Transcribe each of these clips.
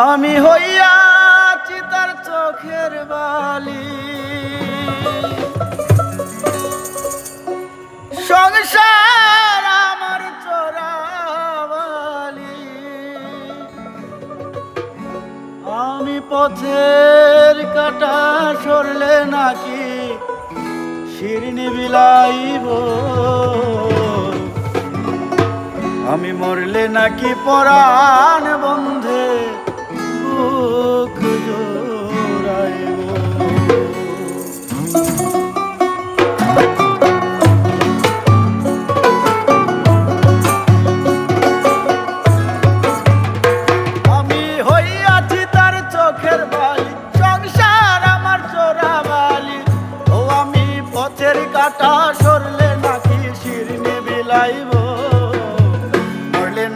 আমি হইয়াছি তার চোখের বালি, সংসার আমার চোরাবালি। আমি পথের কাটা সরলে নাকি শিরনি বিলাইব, আমি মরলে নাকি পরাণ বন্ধে বুক জোড়াইব। আমি হইয়াছি তার চোখের বালি, সংসার আমার চোরাবালি। ও আমি পথের কাটা সরলে নাকি শিরনি বিলাইব,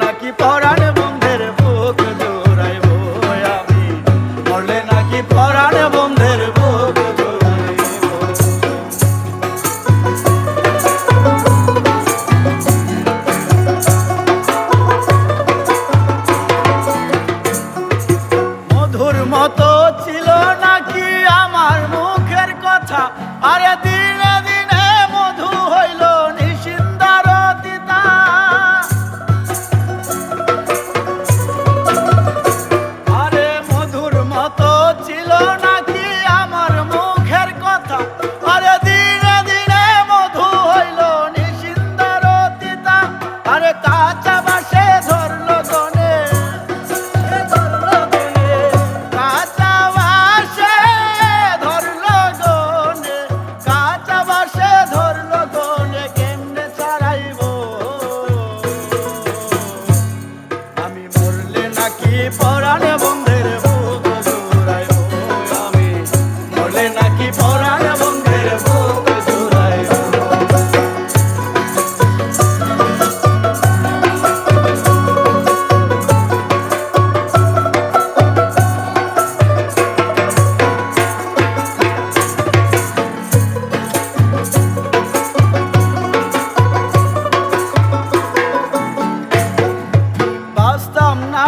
নাকি পরাণ বন্ধের বুক জোড়াইব। আমি মরলে নাকি পরাণ বন্ধের বুক জোড়াইব। মধুর মতো ছিল নাকি আমার মুখের কথা, আরে দিনে দিনে মধু হইল নিশিন্দার তিতা। ছিল নাকি আমার মুখের কথা, আরে দিনে দিনে মধু হইল নিশিন্দার তিতা। আরে কাঁচা বাসে ধরলো গনে, কাঁচা বাসে ধরলো গনে, কাঁচা বাসে ধরলো গনে, কেমনে ছাড়াইব। আমি মরলে নাকি পরাণ বন্ধের বুক জোড়াইব, আমি মরলে নাকি পরাণ বন্ধের বুক জোড়াইব।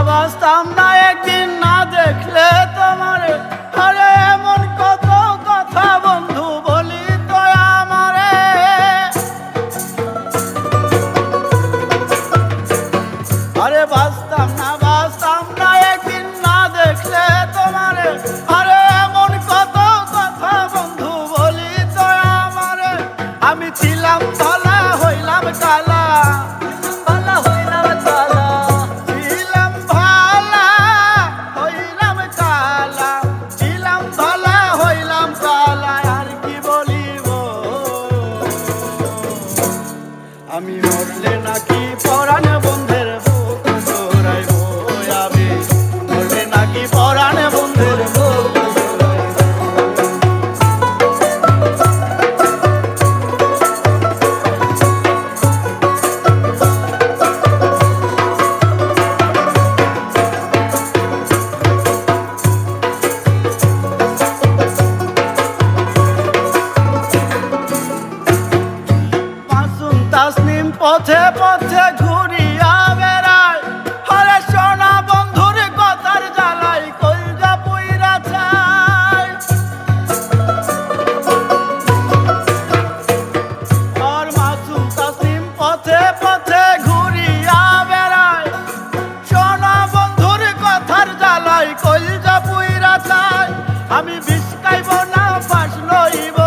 বাঁচতাম না একদিন না দেখলে তোমারে, আরে এমন কত কথা বন্ধু বলি তো আমারে। আরে বাঁচতাম না একদিন না দেখলে তোমারে, আরে এমন কত কথা বন্ধু বলি তো আমারে। আমি ছিলাম ধলা হইলাম কালা, আমি মরলে নাকি পরাণ বন্ধের বুক জোড়াইব, আমি মরলে নাকি পরাণ বন্ধের বুক জোড়াইব। তাসনিম পথে পথে ঘুরিয়া বেড়ায়, হরে সোনা বন্ধুর কথার জ্বালাই কলজা পুইরা চায়। আর মাসুম তাসনিম পথে পথে ঘুরিয়া বেড়ায়, সোনা বন্ধুর কথার জ্বালাই কলজা পুইরা চায়। আমি বিষ খাইব না ফাঁস লইব,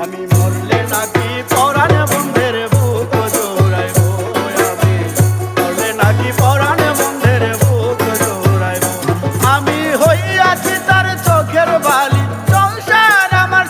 আমি মরলে নাকি পরাণ বন্ধের বুক জোড়াইব, আমি মরলে নাকি পরাণ বন্ধের বুক জোড়াইব। আমি হইয়াছি তার চোখের বালি, সংসার আমার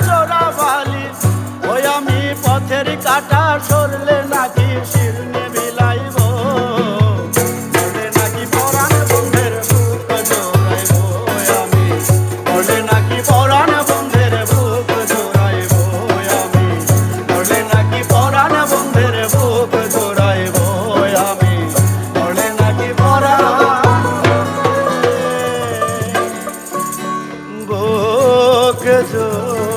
বুকে জোর